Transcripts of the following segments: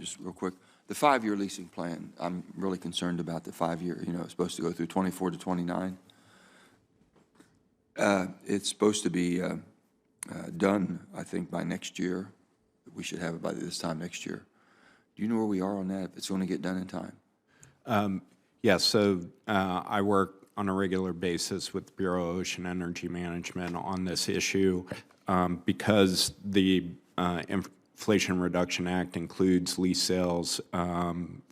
just real quick. The 5-year leasing plan, I'm really concerned about the 5-year, it's supposed to go through 24 to 29. It's supposed to be done, I think, by next year. We should have it by this time next year. Do you know where we are on that, if it's going to get done in time? Yes, so I work on a regular basis with the Bureau of Ocean Energy Management on this issue. Because the Inflation Reduction Act includes lease sales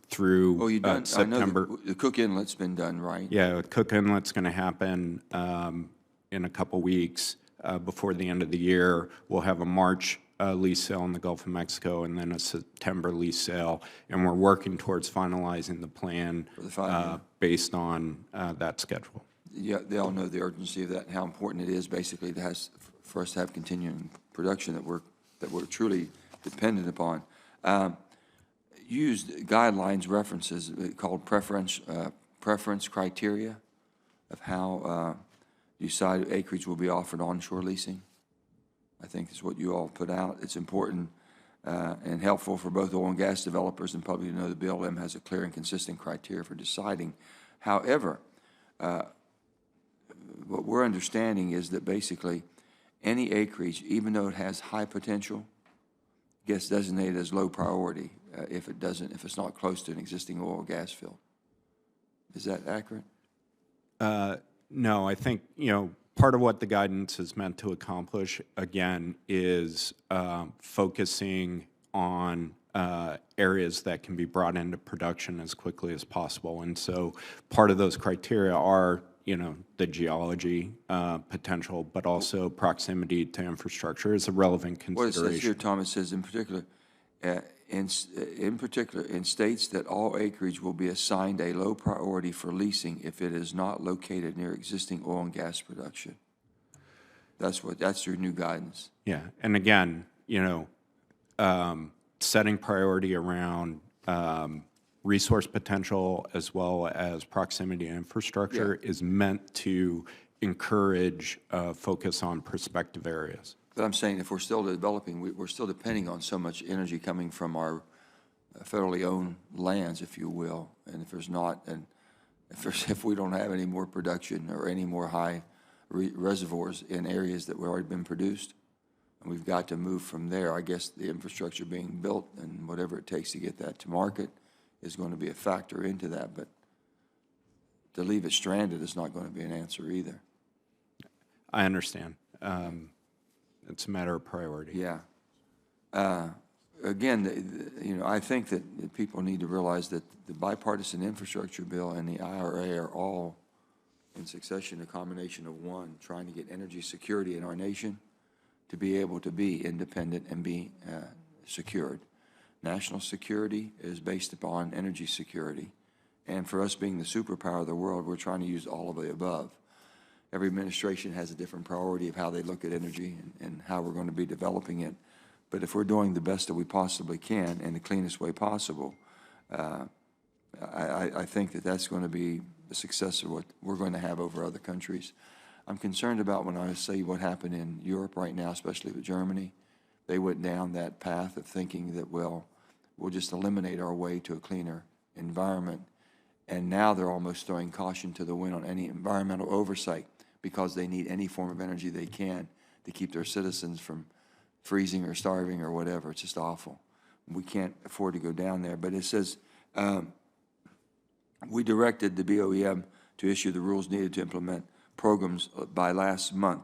through September. I know the Cook Inlet's been done, right? Yeah, Cook Inlet's going to happen in a couple weeks. Before the end of the year, we'll have a March lease sale in the Gulf of Mexico and then a September lease sale, and we're working towards finalizing the plan based on that schedule. Yeah, they all know the urgency of that and how important it is, basically, for us to have continuing production that we're truly dependent upon. Used guidelines, references called preference criteria of how you decide acreage will be offered onshore leasing. I think is what you all put out. It's important and helpful for both oil and gas developers and public to know the BLM has a clear and consistent criteria for deciding. However, what we're understanding is that basically any acreage, even though it has high potential, gets designated as low priority if it's not close to an existing oil or gas field. Is that accurate? No, I think, part of what the guidance is meant to accomplish, again, is focusing on areas that can be brought into production as quickly as possible. And so part of those criteria are, the geology potential, but also proximity to infrastructure is a relevant consideration. What it says here, Thomas, says in particular, in states that all acreage will be assigned a low priority for leasing if it is not located near existing oil and gas production. That's your new guidance. Yeah, and again, setting priority around resource potential as well as proximity to infrastructure is meant to encourage focus on prospective areas. But I'm saying if we're still developing, we're still depending on so much energy coming from our federally owned lands, if you will. And if there's not, and if we don't have any more production or any more high reservoirs in areas that we've already been produced, and we've got to move from there. I guess the infrastructure being built and whatever it takes to get that to market is going to be a factor into that. But to leave it stranded is not going to be an answer either. I understand. It's a matter of priority. Yeah. Again, I think that people need to realize that the bipartisan infrastructure bill and the IRA are all in succession, a combination of one, trying to get energy security in our nation to be able to be independent and be secured. National security is based upon energy security. And for us being the superpower of the world, we're trying to use all of the above. Every administration has a different priority of how they look at energy and how we're going to be developing it. But if we're doing the best that we possibly can in the cleanest way possible, I think that that's going to be the success of what we're going to have over other countries. I'm concerned about when I see what happened in Europe right now, especially with Germany. They went down that path of thinking that, well, we'll just eliminate our way to a cleaner environment. And now they're almost throwing caution to the wind on any environmental oversight because they need any form of energy they can to keep their citizens from freezing or starving or whatever. It's just awful. We can't afford to go down there. But it says, we directed the BOEM to issue the rules needed to implement programs by last month,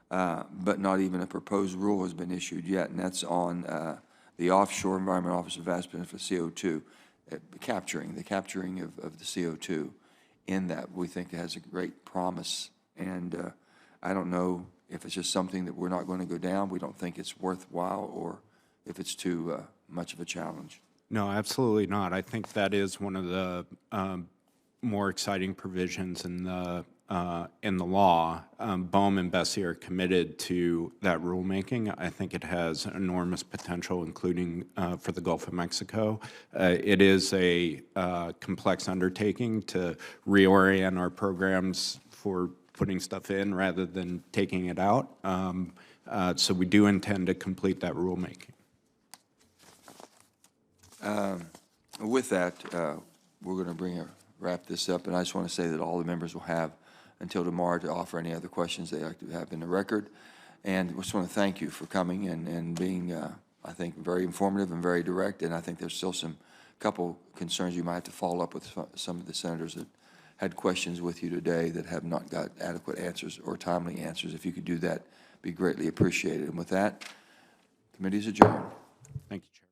but not even a proposed rule has been issued yet, and that's on the Offshore Environment Office of Vast Benefit CO2, the capturing of the CO2 in that. We think it has a great promise, and I don't know if it's just something that we're not going to go down. We don't think it's worthwhile, or if it's too much of a challenge. No, absolutely not. I think that is one of the more exciting provisions in the law. BOEM and BSEE are committed to that rulemaking. I think it has enormous potential, including for the Gulf of Mexico. It is a complex undertaking to reorient our programs for putting stuff in rather than taking it out. So we do intend to complete that rulemaking. With that, we're going to wrap this up, and I just want to say that all the members will have until tomorrow to offer any other questions they'd like to have in the record. And we just want to thank you for coming and being, I think, very informative and very direct. And I think there's still some couple concerns you might have to follow up with some of the senators that had questions with you today that have not got adequate answers or timely answers. If you could do that, be greatly appreciated. And with that, committee is adjourned. Thank you, Chair.